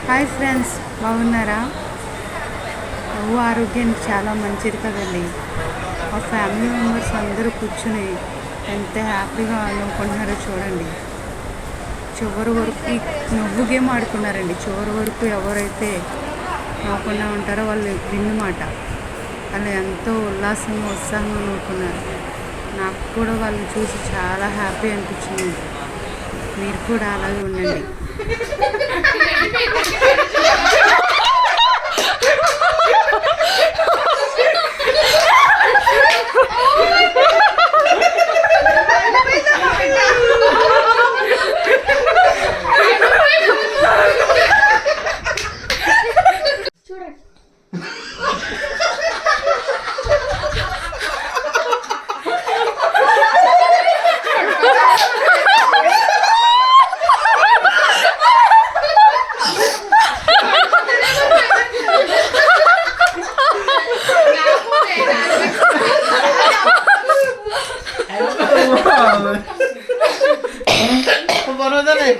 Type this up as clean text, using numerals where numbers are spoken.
Hi friends, బాగున్నారా? నవ్వు ఆరోగ్యానికి చాలా మంచిది కదండి. మా ఫ్యామిలీ మెంబర్స్ అందరూ కూర్చుని ఎంత హ్యాపీగా నవ్వుకుంటున్నారో చూడండి. చివరి వరకు ఈ నవ్వు గేమ్ ఆడుకున్నారండి. చివరి వరకు ఎవరైతే నవ్వకుండా ఉంటారో వాళ్ళు విన్నమాట. వాళ్ళు ఎంతో ఉల్లాసంగా ఉత్సాహంగా నవ్వుకున్నారు. నాకు కూడా వాళ్ళని చూసి చాలా హ్యాపీ అనిపించింది. మీరు కూడా అలాగే ఉండండి. बरोबर आहे.